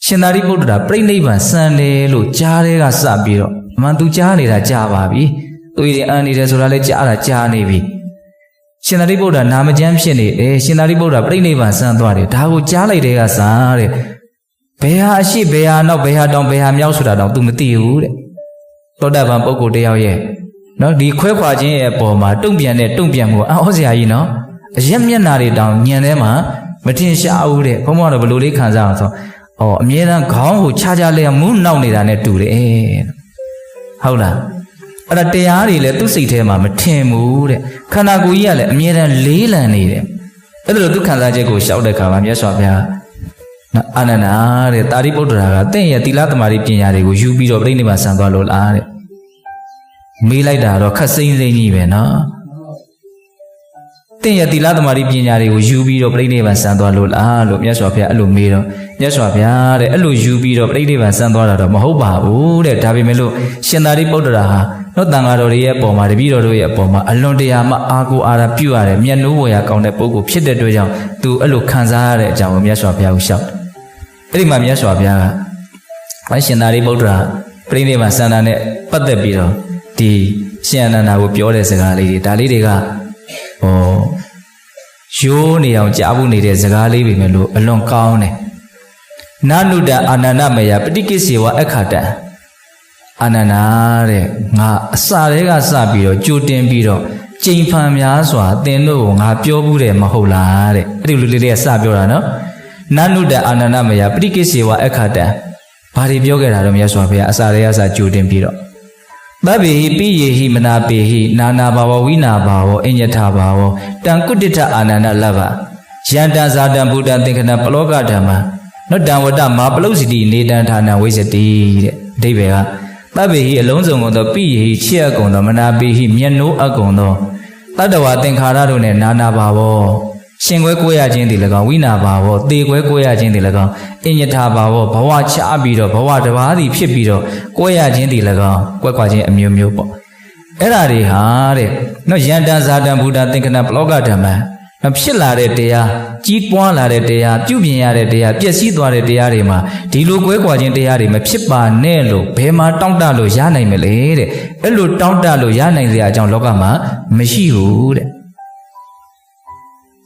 ရှင်သာရိပုတ္တရာပြိဋိဘံစံတယ်လို့ကြားတဲ့ကစပြီးတော့အမှန်သူကြားနေတာကြားပါပြီသူရင်အန်နေတယ်ဆိုတာလည်းကြားတာကြားနေပြီရှင်သာရိပုတ္တရာနာမကျမ်းဖြစ်နေတယ်ရှင်သာရိပုတ္တရာပြိဋိဘံစံသွားတယ်ဒါကိုကြားလိုက်တဲ့ကစားတဲ့ဘယ်ဟာအရှိဘယ်ဟာနောက်ဘယ်ဟာတောင်ဘယ်ဟာမြောက်ဆိုတာတောင် तू မသိဘူးတဲ့သောတာပန်ပုဂ္ဂိုလ်တယောက်ရဲ့နော်ဒီခွဲခွာခြင်းရဲ့အပေါ်မှာတုံ့ပြန်တဲ့တုံ့ပြန်မှုအော်စရာကြီးနော်အရက်မျက်နာတွေတောင်ညံထဲမှာမထင်ရှားဘူးတဲ့ဘုန်းဘုရားတော့ဘယ်လိုလေးခံစားအောင်ဆိုအမြဲတမ်းခေါင်းကိုခြားခြားလဲမူးနောက်နေတာနဲ့တူတယ်ဟုတ်လားအဲ့ဒါတရားတွေလည်းသူ့စိတ်ထဲမှာမထင်ဘူးတဲ့ခန္ဓာကိုယ်ကြီးကလည်းအမြဲတမ်းလေးလံနေတယ်အဲ့လိုသူခံစားချက်ကိုရှောက်တဲ့အခါမှာမြတ်စွာဘုရားအာနန္ဒာတဲ့တာရိပုတ္တရာကတင့်ရဲ့သီလသမารိပညာတွေကိုယူပြီးတော့ပြိဋိဘံဆံသွားလို့လားတဲ့မေးလိုက်တာတော့ခက်စိမ့်စိမ့်ကြီးပဲနော်တင့်ရဲ့သီလသမารိပညာတွေကိုယူပြီးတော့ပြိဋိဘံဆံသွားလို့လားလို့မြတ်စွာဘုရားအဲ့လိုမေးတော့မြတ်စွာဘုရားတဲ့အဲ့လိုယူပြီးတော့ပြိဋိဘံဆံသွားတာတော့မဟုတ်ပါဘူးတဲ့ဒါပေမဲ့လို့ရှင်သာရိပုတ္တရာဟာနော်တန်ဃာတော်တွေရဲ့အပေါ်မှာတပည့်တော်တို့ရဲ့အပေါ်မှာအလွန်တရာမှအာကိုအာရပြုရတယ်မျက်နှိုးဝေရကောင်းတဲ့ပုဂ္ဂိုလ်ဖြစ်တဲ့အတွက်ကြောင့်သူအဲ့လိုခံစားရတဲ့အကြောင်းကိုမြတ်စွာဘုရားကိုရှောက်အဲ့ဒီမှာမြတ်စွာဘုရားကရှင်သာရိပုတ္တရာပြိဋိဘံဆံတာနဲ့ပတ်သက်ပြီးတော့ဒီရှင်အနန္ဒာကိုပြောတဲ့စကားလေးတွေဒါလေးတွေကရိုးနေအောင်ကြားဖို့နေတဲ့စကားလေးပဲမယ်လို့အလွန်ကောင်းတယ်နာနုတအာနန္ဒမယပဋိကိစေဝအခါတံအာနန္ဒာတဲ့ငါအစာတွေကစပြီးတော့ကြိုတင်ပြီးတော့ကြိမ်ဖန်များစွာသင်တို့ကိုငါပြောဘူးတယ်မဟုတ်လားတဲ့အဲ့ဒီလူလေးတွေကစပြောတာနော်နာနုတအာနန္ဒမယပဋိကိစေဝအခါတံဘာတွေပြောခဲ့တာတော့မြတ်စွာဘုရားအစာတွေကစကြိုတင်ပြီးတော့သဗ္ဗေဟိပိယေဟိမနာပေဟိနာနာဘာဝဝိနာဘာဝအညထဘာဝတံကုတ္တအာနန္ဒလဗ္ဗယန္တဇာတံဘုဒ္ဓသင်္ခဏပလောကဓမ္မနောတံဝတ္တမာပလုစီတိနေတံဌာနဝိဇတိတဲ့အဓိပ္ပာယ်ကသဗ္ဗေဟိအလုံးစုံကုန်သောပိယေဟိချစ်အပ်ကုန်သောမနာပေဟိမျက်နှိုးအပ်ကုန်သောတတ္တဝသင်္ခါရတို့နှင့်နာနာဘာဝရှင်ခွဲကိုရခြင်းတည်၎င်းဝိနာဘာဝသေခွဲကိုရခြင်းတည်၎င်းအညထဘာဝဘဝချပြီးတော့ဘဝတစ်ပါးစီဖြစ်ပြီးတော့ကိုရခြင်းတည်၎င်းကွက်ခွာခြင်းအမျိုးမျိုးပေါ့အဲ့ဓာတွေဟာတဲ့နော်ယန္တဇာတံဘုဒ္ဓသင်္ခဏပလောကဓမ္မဖြစ်လာတဲ့တရားကြီးပွားလာတဲ့တရားပြုပြင်ရတဲ့တရားပျက်စီးသွားတဲ့တရားတွေမှာဒီလိုကွဲကွာခြင်းတရားတွေမဖြစ်ပါနဲ့လို့ဘယ်မှာတောင့်တလို့ရနိုင်မလဲတဲ့အဲ့လိုတောင့်တလို့ရနိုင်စရာအကြောင်းလောကမှာမရှိဘူးတဲ့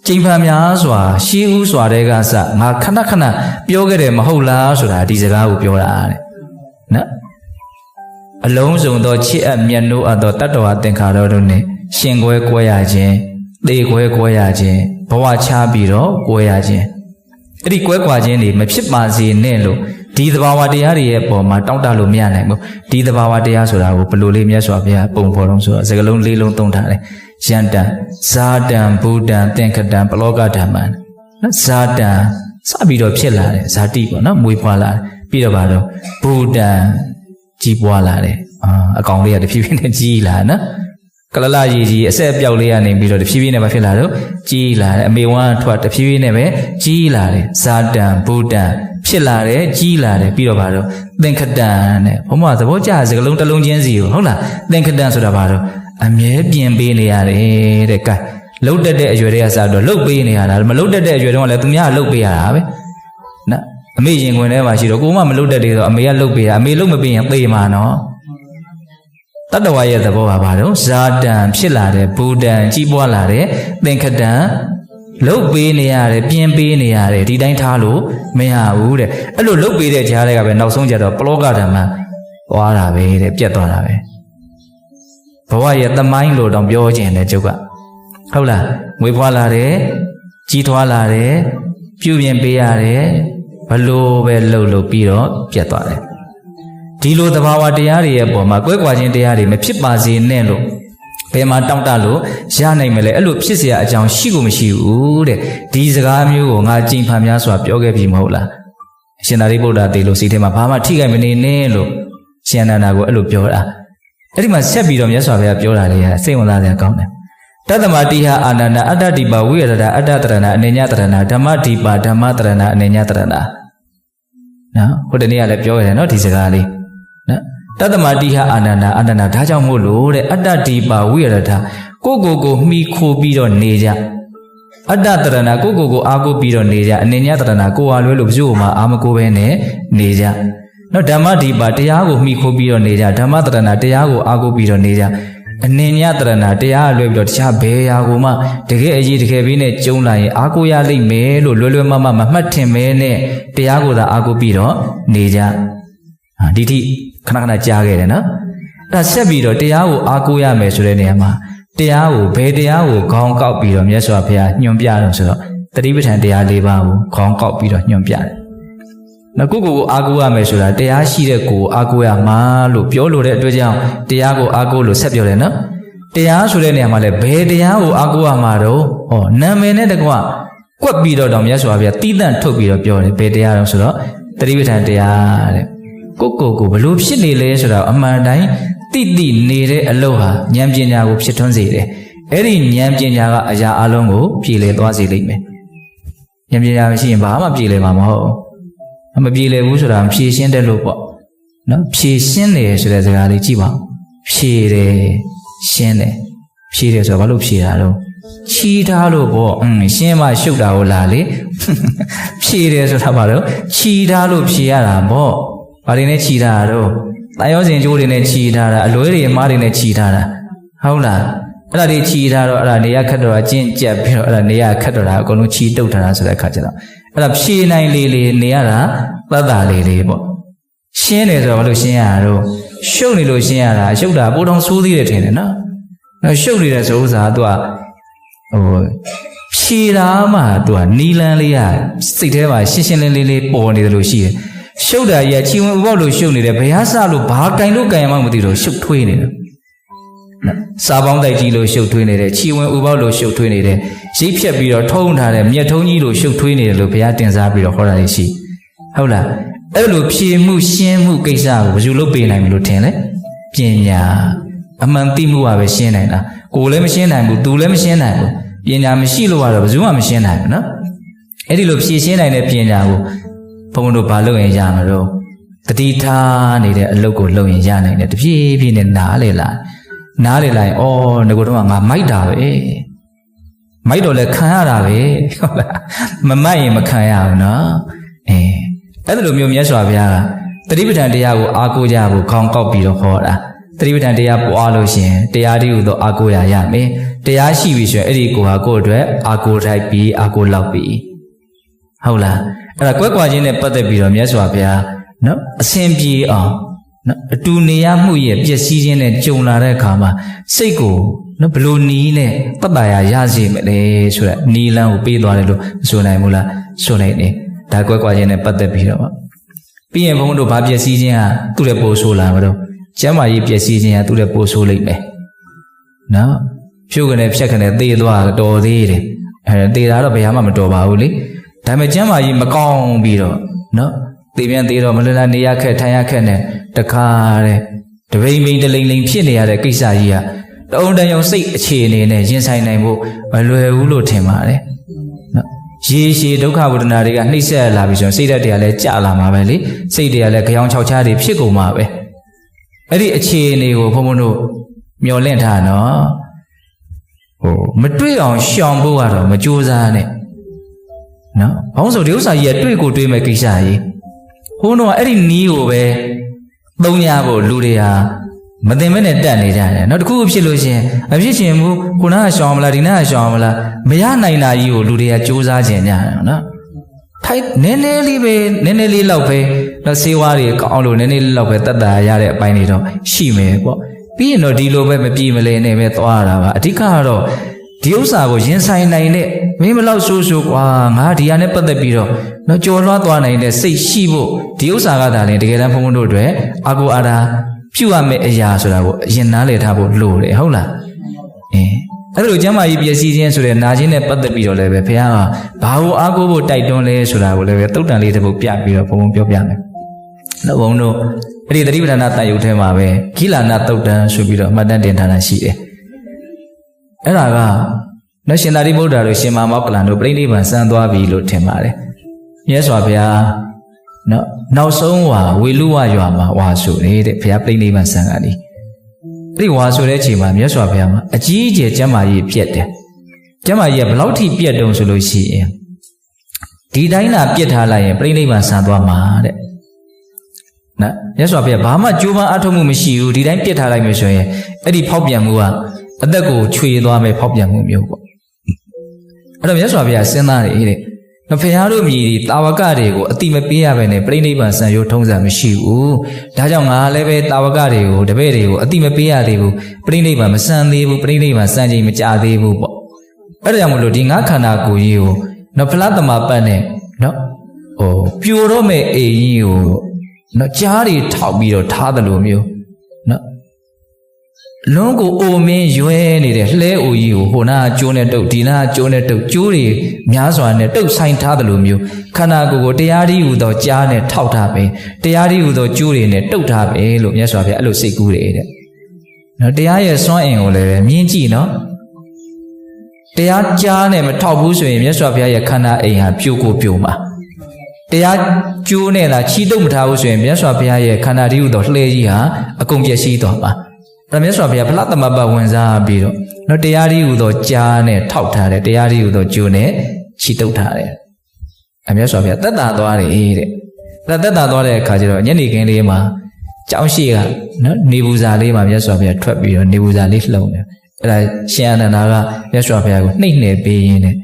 ကျိန်ဖန်များစွာရှေးဦးစွာတဲ့ကစငါခဏခဏပြောခဲ့တယ်မဟုတ်လားဆိုတာဒီစကားကိုပြောတာတဲ့နော်အလုံးစုံသောချစ်အပ်မြတ်နိုးအပ်သောတတ္တဝသင်္ခါရတို့နှင့်ရှင်ကွဲကွဲရခြင်းသေကွဲကွဲရခြင်းဘဝချပြီးတော့ကွဲရခြင်းအဲ့ဒီကွဲကွာခြင်းတွေမဖြစ်ပါစေနဲ့လို့ဒီသဘာဝတရားတွေရဲ့အပေါ်မှာတောင့်တလို့မရနိုင်ဘူးဒီသဘာဝတရားဆိုတာကိုဘယ်လိုလေးမြတ်စွာဘုရားပုံဖော်တော့ဆိုတော့စကားလုံးလေးလုံးသုံးထားတယ်ယန္တံဇာတံဘုဒ္ဓံသင်္ခတံပလောကဓမ္မံနော်ဇာတံစပြီးတော့ဖြစ်လာတယ်ဇာတိပေါ့နော်မွေးဖွားလာတယ်ပြီးတော့ဗါတော့ဘုဒ္ဓံကြီးပွားလာတယ်အကောင်လေးကတဖြည်းဖြည်းနဲ့ကြီးလာနော်ကလလကြီးကြီးအဆက်အပြောက်လေးကနေပြီးတော့တဖြည်းဖြည်းနဲ့မဖြစ်လာတော့ကြီးလာတယ်အမေဝမ်းထွက်တဖြည်းဖြည်းနဲ့ပဲကြီးလာတယ်ဇာတံဘုဒ္ဓံဖြစ်လာတယ်ကြီးလာတယ်ပြီးတော့ဗါတော့သင်္ခတံတဲ့ဘုံမသဘောကျစကလုံးတစ်လုံးချင်းစီကိုဟုတ်လားသင်္ခတံဆိုတာဗါတော့အမြဲပြင်ပေးနေရတယ်တဲ့ကဲလှုပ်တက်တဲ့အရွယ်တွေကစတော့လှုပ်ပေးနေရတာမလှုပ်တက်တဲ့အရွယ်တုန်းကလည်းသူများလှုပ်ပေးရတာပဲနော်အမေရင်ခွင်ထဲမှာရှိတော့ကိုမမလှုပ်တက်သေးတော့အမေကလှုပ်ပေးတာအမေလှုပ်မပေးရင်သေမှာနော်တတ္တဝါရဲ့သဘောကဘာလို့ဇာတံဖြစ်လာတယ်ဘူတံကြီးပွားလာတယ်သင်္ခတံလှုပ်ပေးနေရတယ်ပြင်ပေးနေရတယ်ဒီတိုင်းထားလို့မရဘူးတဲ့အဲ့လိုလှုပ်ပေးတဲ့ကြားတွေကပဲနောက်ဆုံးကျတော့ပလောကဓမ္မသွားတာပဲတဲ့ပြတ်သွားတာပဲဘဝရဲ့သမိုင်းလို့တောင်ပြောခြင်းတယ်ကျုပ်ကဟုတ်လားငွေဖွာလာတယ်ကြီးထွားလာတယ်ပြုပြင်ပေးရတယ်ဘလို့ပဲလှုပ်ပြီးတော့ပြတ်သွားတယ်ဒီလိုသဘာဝတရားတွေရဲ့ပုံမှာကွဲကွာခြင်းတရားတွေမဖြစ်ပါစေနဲ့လို့ဘယ်မှာတောင့်တလို့ရနိုင်မလဲအဲ့လိုဖြစ်เสียအကြောင်းရှိကိုမရှိဘူးတဲ့ဒီစကားမျိုးကိုငါကြင်ဖန်များစွာပြောခဲ့ပြီမဟုတ်လားအရှင်သာရိပုတ္တရာတေလို့စိတ်ထဲမှာဘာမှထိခိုက်မနေနဲ့လို့ရှင်အနန္ဒာကိုအဲ့လိုပြောတာအဲ့ဒီမှာဆက်ပြီးတော့မြတ်စွာဘုရားပြောတာလေးကစိတ်ဝင်စားစရာကောင်းတယ် တတမတိဟအာနန္ဒအတ္တတိပါဝိရဒအတ္တတရဏအနေညတရဏဓမ္မတိပါဓမ္မတရဏအနေညတရဏနော်ဟိုတနေ့ကလည်းပြောရတယ်နော်ဒီစကားလေးနော်တတမတိဟအာနန္ဒဒါကြောင့်မို့လို့တဲ့အတ္တတိပါဝိရဒကိုမှီခိုပြီးတော့နေကြအတ္တတရဏကိုအာကိုပြီးတော့နေကြအနေညတရဏကိုဟာလွဲလို့ဘုရားမှာအာမကိုပဲနဲ့နေကြနော်ဓမ္မတိပါတရားကိုမှီခိုပြီးတော့နေကြဓမ္မတရဏတရားကိုအာကိုပြီးတော့နေကြအနေညတရဏတရားလွဲပြီးတော့တခြားဘယ်ရာကိုမှတကယ်အရေးတကယ်ပြီးနဲ့ကျုံလာရင်အာကိုရလိမ့်မယ်လို့လွယ်မမှတ်ထင်မဲနဲ့တရားကိုသာအာကိုပြီးတော့နေကြဒီထိခဏကြားခဲ့တယ်နော်အဲ့ဒါဆက်ပြီးတော့တရားကိုအာကိုရမယ်ဆိုတဲ့နေရာမှာတရားကိုဘယ်တရားကိုခေါင်းကောက်ပြီးတော့မြတ်စွာဘုရားညွှန်ပြတယ်ဆိုတော့တတိပဋ္ဌာန်တရား၄ပါးကိုခေါင်းကောက်ပြီးတော့ညွှန်ပြတယ်နော်ကိုအာကိုရမယ်ဆိုတာတရားရှိတဲ့ကိုအာကိုရမှာလို့ပြောလို့တဲ့အတွက်ကြောင့်တရားကိုအာကိုလို့ဆက်ပြောတယ်နော်တရားဆိုတဲ့နေရာမှာလည်းဘယ်တရားကိုအာကိုရမှာတော့နာမည်နဲ့တကွကွက်ပြီးတော့တောင်မြတ်စွာဘုရားတီးတန့်ထုတ်ပြီးတော့ပြောတယ်ဘယ်တရားတော့ဆိုတော့တတိပဋ္ဌာန်တရားတဲ့ကိုဘလို့ဖြစ်နေလဲဆိုတော့အမှန်တိုင်းတိနေတဲ့အလုပ်ဟာဉာဏ်ပညာကိုဖြစ်ထွန်းစေတယ်အဲ့ဒီဉာဏ်ပညာကအရာအလုံးကိုပြည်လည်သွားစေလိမ့်မယ်ဉာဏ်ပညာမရှိရင်ဘာမှပြည်လည်မှာမဟုတ်မပြေလည်ဘူးဆိုတာဖြည့်ရှင်းတယ်လို့ပေါ့နော်ဖြည့်ရှင်းတယ်ဆိုတဲ့စကားလေးကြည့်ပါဖြည့်တယ်ရှင်းတယ်ဖြည့်တယ်ဆိုတော့ဘာလို့ဖြည့်တာတော့ချီထားလို့ပေါ့ရှင်းမှရှုပ်တာကိုလာလေဖြည့်တယ်ဆိုတာဘာလို့ချီထားလို့ဖြည့်ရတာပေါ့ဘာတွေနဲ့ချီထားတာတော့တာယောစဉ်ကျိုးတွေနဲ့ချီထားတာအလွဲတွေအမားတွေနဲ့ချီထားတာဟုတ်လားအဲ့ဒါတွေချီထားတော့အဲ့ဒါနေရခတ်တော့အကျင့်ကြက်ပြီးတော့အဲ့ဒါနေရခတ်တော့တာအကုန်လုံးချီတုတ်ထားတာဆိုတဲ့အခါကျတော့အဲ့ဒါဖြည့်နိုင်လေးနေရတာသတ်တာလေးပေါ့ရှင်းတယ်ဆိုတော့ဘာလို့ရှင်းရတာတော့ရှုပ်နေလို့ရှင်းရတာရှုပ်တာပိုတောင်ဆိုးသေးတယ်ထင်တယ်နော်ရှုပ်နေတဲ့ဆိုဥစ္စာကသူကဖြည့်တာမှသူကနီလန်းလေးကစိတ်ထဲမှာရှင်းလင်းလေးပေါ်နေတယ်လို့ရှိတယ်ရှုပ်တာကြီးကချီဝင်ဥပေါက်လို့ရှုပ်နေတယ်ဘယ်ဟာစလို့ဘာကင်လို့ကင်မှမသိတော့ရှုပ်ထွေးနေတယ်စာပေါင်းတိုက်ကြီးလို့ရှုပ်ထွေးနေတယ်ချီဝင်ဥပေါက်လို့ရှုပ်ထွေးနေတယ်ရိပ်ဖြတ်ပြီးတော့ထုံးထားတဲ့မြက်ထုံးကြီးလို့ရှုပ်ထွေးနေတယ်လို့ဘုရားတင်စားပြီးတော့ဟောတာရှိဟုတ်လားအဲ့လိုဖြည့်မှုရှင်းမှုကိစ္စကိုဘယ်လိုလုပ်ပေးနိုင်မလို့ထင်လဲပညာအမှန်သိမှုကပဲရှင်းနိုင်တာကိုယ်လည်းမရှင်းနိုင်ဘူးသူလည်းမရှင်းနိုင်ဘူးပညာမရှိလို့ကတော့ဘယ်သူမှမရှင်းနိုင်ဘူးနော်အဲ့ဒီလိုဖြည့်ရှင်းနိုင်တဲ့ပညာကိုဘုန်းတို့ဘာလုပ်ရင်ရမှာတော့တတိထားနေတဲ့အလုပ်ကိုလုပ်ရင်ရနိုင်တယ်တဖြည်းဖြည်းနဲ့နားလေလာရင်ငါကတော့ငါမိုက်တာပဲမိုက်တော့လည်းခံရတာပဲဟုတ်လားမမိုက်ရင်မခံရဘူးနော်အဲ့ဒါလိုမျိုးမြတ်စွာဘုရားကတတိပဋ္ဌာန်တရားကိုအားကိုးကြဖို့ခေါင်းကောက်ပြီးတော့ဟောတာတတိပဋ္ဌာန်တရားပွားလို့ရှိရင်တရားတည်းဟူသောအားကိုးရမယ်တရားရှိပြီဆိုရင်အဲ့ဒီကိုဟာကိုယ့်အတွက်အားကိုးထိုက်ပြီးအားကိုးလောက်ပြီးဟုတ်လားအဲ့ဒါကွက်ကွာခြင်းနဲ့ပတ်သက်ပြီးတော့မြတ်စွာဘုရားနော်အစဉ်ပြေအောင်နော်အတူနေရမှုရဲ့ပျက်စီးခြင်းနဲ့ကြုံလာတဲ့အခါမှာစိတ်ကိုနော်ဘလို့နီးနဲ့ပတ်တာရစေမလဲဆိုတဲ့နီးလန်းကိုပေးသွားတယ်လို့ဆိုနိုင်မို့လားဆိုနိုင်တယ်ဒါကွက်ကွာခြင်းနဲ့ပတ်သက်ပြီးတော့ပြီးရင်ဘုန်းတို့ဘာပျက်စီးခြင်းဟာသူ့ရဲ့ပို့ဆိုးလာမလို့ကျမ်းမာရေးပျက်စီးခြင်းဟာသူ့ရဲ့ပို့ဆိုးလိမ့်မယ်နော်ဖြုတ်ကနေဖြတ်ကနေသေသွားတော်သေးတယ်သေတာတော့ဘယ်မှမတော်ပါဘူးလေဒါပေမဲ့ကျမ်းမာရေးမကောင်းပြီးတော့နော်သေပြန်သေးတော့မလွယ်လားနေရခက်ထိုင်ရခက်နဲ့တခါတဲ့တပိန်ပိန်တလိန်လိန်ဖြစ်နေရတဲ့ကိစ္စကြီးကတုံးတန်ယုံစိတ်အခြေအနေနဲ့ရင်ဆိုင်နိုင်ဖို့မလွယ်ဘူးလို့ထင်ပါတယ်နော်ရေရှည်ဒုက္ခဝေဒနာတွေကနှိမ့်ဆက်လာပြီဆိုရင်စိတ်ဓာတ်တွေကလည်းကျလာမှာပဲလေစိတ်တွေကလည်းကြောင်ချောက်ချားတွေဖြစ်ကုန်မှာပဲအဲ့ဒီအခြေအနေကိုဘုံဘုံတို့မျောလင့်ထားနော်မတွေ့အောင်ရှောင်ဖို့ကတော့မကြိုးစားနဲ့နော်ဘာလို့ဆိုဒီဥစ္စာကြီးကတွေ့ကိုတွေ့မဲ့ကိစ္စကြီးဟိုးတော့အဲ့ဒီနီးကိုပဲသုံးရဖို့လူတွေဟာမသိမဲ့နဲ့တက်နေကြတယ်နောက်တစ်ခုဖြစ်လို့ရှင်မဖြစ်ရှင်ဘူးခုနကရှောင်မလားဒီနားကရှောင်မလားမရနိုင်တာကြီးကိုလူတွေကစူးစမ်းကြင်ကြတယ်နော်ထိုက်နည်းနည်းလေးလောက်ပဲတော့စေဝါးတွေကောင်းလို့နည်းနည်းလေးလောက်ပဲတတ်တာရတဲ့အပိုင်းတွေတော့ရှိမယ်ပေါ့ပြီးရင်တော့ဒီလိုပဲမပြေမလဲနဲ့ပဲသွားတာပါအဓိကကတော့ဒီဥစ္စာကိုရင်ဆိုင်နိုင်တဲ့မင်းမလောက်ဆိုးဆိုးကွာငါဒီဟာနဲ့ပတ်သက်ပြီးတော့တော့ကြော်လွှားသွားနိုင်တဲ့စိတ်ရှိဖို့ဒီဥစ္စာကသာလေတကယ်တမ်းဘုန်းဘုန်းတို့အတွက်အာကိုအာရာပြုရမယ့်အရာဆိုတာကိုအရင်နားလည်ထားဖို့လိုတယ်ဟုတ်လားအဲ့လိုကျမ်းမာရေးပျက်စီးခြင်းဆိုတဲ့နာခြင်းနဲ့ပတ်သက်ပြီးတော့လည်းပဲဘုရားကဘာကိုအားကိုးဖို့တိုက်တွန်းလဲဆိုတာကိုလည်းပဲသုတ်တန်လေးတစ်ပုဒ်ပြပြီးတော့ဘုံဘုံပြောပြမယ်။နောက်ဘုံတို့အဲ့ဒီသတိပဋ္ဌာန်တန်ယုတ်ထဲမှာပဲခိလာနာသုတ်တန်ဆိုပြီးတော့အမှတ်တမ်းတင်ထားတာရှိတယ်။ အဲ့ဒါကနော်ရှင်သာရိပုတ္တရာတို့ရှင်မောက္ကလန်တို့ပြိဋိဘံစံသွားပြီလို့ထင်ပါတယ်မြတ်စွာဘုရားနော်နောက်ဆုံးဝေလူဝရွာမှာဝါဆိုတယ်တဲ့ဘုရားပြိဋိဘံစံကနေအဲ့ဒီဝါဆိုတဲ့အချိန်မှာမြတ်စွာဘုရားမှာအကြီးအကျယ်ကျမ်းမာရေးပြည့်တယ်ကျမ်းမာရေးကဘယ်လောက်ထိပြည့်တုံဆိုလို့ရှိရင်ဒီတိုင်းသာပြစ်ထားလိုက်ရင်ပြိဋိဘံစံသွားမှာတဲ့နော်မြတ်စွာဘုရားဘာမှကြိုးပမ်းအထောက်မှုမရှိဘူးဒီတိုင်းပြစ်ထားလိုက်မျိုးဆိုရင်အဲ့ဒီဖောက်ပြန်မှုကအသက်ကိုချွေသွားမယ်ဖောက်ပြန်မှုမျိုးပေါ့အဲ့တော့မြတ်စွာဘုရားစဉ်းစားတယ်တဲ့နော်ဘုရားတို့မြည်ဒီတာဝကတွေကိုအတိမပေးရဘဲနဲ့ပြိဋိဘံစံရိုးထုံးစံမရှိဘူးဒါကြောင့်ငါလည်းပဲတာဝကတွေကိုတပည့်တွေကိုအတိမပေးရသေးဘူးပြိဋိဘံမစံသေးဘူးပြိဋိဘံစံချိန်မကြသေးဘူးပေါ့အဲ့ဒါကြောင့်မလို့ဒီငါခန္ဓာကိုယ်ကြီးကိုနော်ဖလားတမပတ်နဲ့နော်ပြိုတော့မဲ့အိမ်ကြီးကိုနော်ကြားတွေထောက်ပြီးတော့ထားတယ်လို့မျိုးနော်လုံးကိုအိုမင်းရွဲနေတဲ့လှဲအိုကြီးကိုဟိုနာကျိုးနဲ့တုပ်ဒီနာကျိုးနဲ့တုပ်ကျိုးတွေများစွာနဲ့တုပ်ဆိုင်ထားတယ်လို့မျိုးခန္ဓာကိုယ်ကိုတရားဓိဟူသောကြားနဲ့ထောက်ထားပဲတရားဓိဟူသောကျိုးတွေနဲ့တုပ်ထားပဲလို့မြတ်စွာဘုရားအဲ့လိုစိတ်ကူးတယ်တဲ့နော်တရားရဲ့စွမ်းအင်ကိုလည်းပဲမြင်ကြည့်နော်တရားကြားနဲ့မထောက်ဘူးဆိုရင်မြတ်စွာဘုရားရဲ့ခန္ဓာအိမ်ဟာပြိုကိုပြိုမှာတရားကျိုးနဲ့လားချီတုပ်မထားဘူးဆိုရင်မြတ်စွာဘုရားရဲ့ခန္ဓာဓိဟူသောလှဲကြီးဟာအကုန်ပြည့်စည်သွားမှာအဲ့မြတ်စွာဘုရားဖလားတမပတ်ဝင်စားပြီးတော့နော်တရားဓိဟူသောကြားနဲ့ထောက်ထားတယ်တရားဓိဟူသောကျိုးနဲ့ချီတုပ်ထားတယ်အဲ့မြတ်စွာဘုရားသက်သာသွားတယ်တဲ့သက်သာသွားတဲ့အခါကျတော့ညနေခင်းလေးမှာကျောင်းရှိကနော်နေပူဇာလေးမှာမြတ်စွာဘုရားထွက်ပြီးတော့နေပူဇာလေးလှုံတယ်အဲ့ဒါရှင်အနန္ဒာကမြတ်စွာဘုရားကိုနှိမ့်နယ်ပေးရင်းနဲ့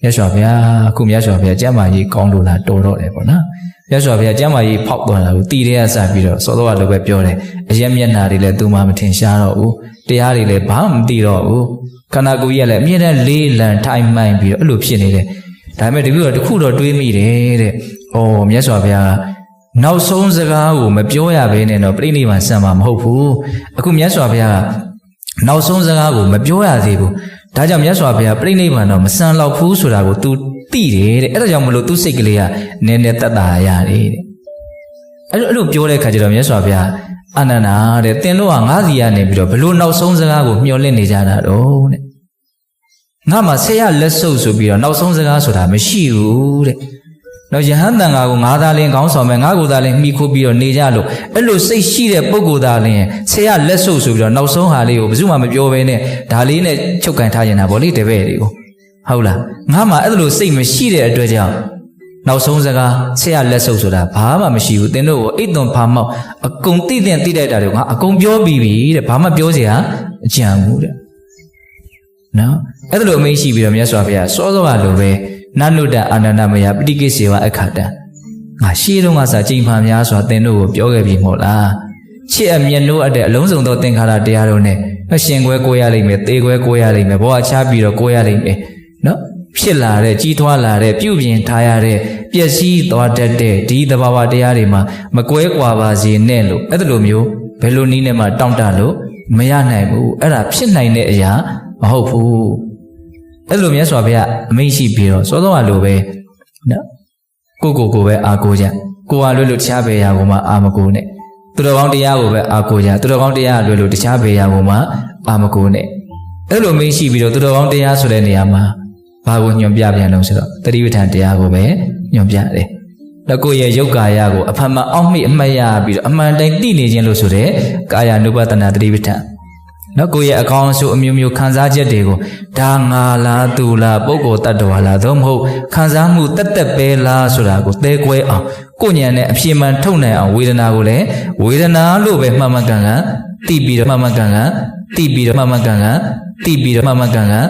မြတ်စွာဘုရားအခုမြတ်စွာဘုရားကျမ်းမာရေးကောင်းလို့လားတော်တော့တယ်ပေါ့နော်မြတ်စွာဘုရားကျမ်းမာရေးဖောက်သွားတာကိုတည်တဲ့ကစပြီးတော့စောတော့လည်းပဲပြောတယ်အရက်မျက်နာတွေလည်းသူမှမထင်ရှားတော့ဘူးတရားတွေလည်းဘာမှမသိတော့ဘူးခန္ဓာကိုယ်ကြီးကလည်းအမြဲတမ်းလေးလံထိုင်မှန်ပြီးတော့အဲ့လိုဖြစ်နေတယ်ဒါပေမဲ့တပည့်တော်တခုတော့တွေးမိတယ်တဲ့မြတ်စွာဘုရားနောက်ဆုံးစကားကိုမပြောရဘဲနဲ့တော့ပြိဋိဘံစံမှာမဟုတ်ဘူးအခုမြတ်စွာဘုရားနောက်ဆုံးစကားကိုမပြောရသေးဘူးဒါကြောင့်မြတ်စွာဘုရားပြိဋိဘံတော့မစံလောက်ဘူးဆိုတာကို तू သိတယ်တဲ့အဲ့ဒါကြောင့်မလို့ तू စိတ်ကလေးကနည်းနည်းတက်တာရတယ်တဲ့အဲ့လိုပြောတဲ့ခါကျတော့မြတ်စွာဘုရားအာနန္ဒာတဲ့သင်တို့ကငါးစီကနေပြီးတော့ဘလို့နောက်ဆုံးစကားကိုမျှော်လင့်နေကြတာတော့တဲ့ငါမှဆရာလက်ဆုပ်ဆိုပြီးတော့နောက်ဆုံးစကားဆိုတာမရှိဘူးတဲ့နော်ယဟန်တန်ဃာကိုငါးသားလင်းခေါင်းဆောင်မဲ့ငါးကိုယ်သားလင်းမှီခိုးပြီးတော့နေကြလို့အဲ့လိုစိတ်ရှိတဲ့ပုဂ္ဂိုလ်သားလင်းဆရာလက်ဆုပ်ဆိုပြီးတော့နောက်ဆုံးဟာလေးကိုဘယ်သူမှမပြောဘဲနဲ့ဒါလေးနဲ့ချုပ်ကန်ထားနေတာဗောလေတပည့်တွေကိုဟုတ်လားငါမှအဲ့လိုစိတ်မရှိတဲ့အတွက်ကြောင့်နောက်ဆုံးစကားဆရာလက်ဆုပ်ဆိုတာဘာမှမရှိဘူးသင်တို့ကိုအိတ်သွန်ဖာမောက်အကုန်သိတဲ့သိတဲ့တာတွေကိုငါအကုန်ပြောပြီးပြီတဲ့ဘာမှပြောစရာအကြံဘူးတဲ့နော်အဲ့လိုအမိန့်ရှိပြီးတော့မြတ်စွာဘုရားစောစောကလိုပဲနနုတ္တအာနန္ဒမယပฏิကိစေဝအခါတံငါရှေးတုန်းကစာကြိမ်ဖန်များစွာသင်တို့ကိုပြောခဲ့ပြီမဟုတ်လားချစ်အမြတ်နိုးအပ်တဲ့အလုံးစုံသောသင်္ခါရတရားတို့နဲ့ရှင်ခွဲကိုရလိမ့်မယ်သေခွဲကိုရလိမ့်မယ်ဘဝချပြီးတော့ကိုရလိမ့်မယ်နော်ဖြစ်လာတဲ့ကြီးထွားလာတဲ့ပြုပြင်ထားရတဲ့ပျက်စီးသွားတတ်တဲ့ဒီသဘာဝတရားတွေမှာမကွဲကွာပါစေနဲ့လို့အဲ့လိုမျိုးဘယ်လိုနည်းနဲ့မှတောင့်တလို့မရနိုင်ဘူးအဲ့ဒါဖြစ်နိုင်တဲ့အရာမဟုတ်ဘူးအဲ့လိုမြတ်စွာဘုရားအမိန့်ရှိပြီးတော့စောစောကလိုပဲနော်ကိုပဲအာကိုကြကိုကလွတ်လို့တခြားဘယ်ရာကိုမှအာမကိုနဲ့သူတော်ကောင်းတရားကိုပဲအာကိုကြသူတော်ကောင်းတရားလွတ်လို့တခြားဘယ်ရာကိုမှအာမကိုနဲ့အဲ့လိုမိန့်ရှိပြီးတော့သူတော်ကောင်းတရားဆိုတဲ့နေရာမှာဘာကိုညွန်ပြပြန်လို့ဆိုတော့တတိပဋ္ဌာန်တရားကိုပဲညွန်ပြတယ်แล้วကိုယ့်ရဲ့ရုပ်ကာယကိုအဖန်မှအောက်မိအမှတ်ရပြီးတော့အမှန်တိုင်းသိနေခြင်းလို့ဆိုတဲ့ကာယ ानु ပတနာတတိပဋ္ဌာန်နော်ကိုယ့်ရဲ့အကောင်းအဆိုးအမျိုးမျိုးခံစားချက်တွေကိုဒါငါလားသူလားပုဂ္ဂိုလ်တ attva လားသို့မဟုတ်ခံစားမှုတက်ပဲလားဆိုတာကိုသဲကွဲအောင်ကိုဉာဏ်နဲ့အပြည့်မှန်ထုတ်နိုင်အောင်ဝေဒနာကိုလည်းဝေဒနာလို့ပဲမှန်မှန်ကန်ကန်သိပြီးတော့မှန်မှန်ကန်ကန်သိပြီးတော့မှန်မှန်ကန်ကန်သိပြီးတော့မှန်မှန်ကန်ကန်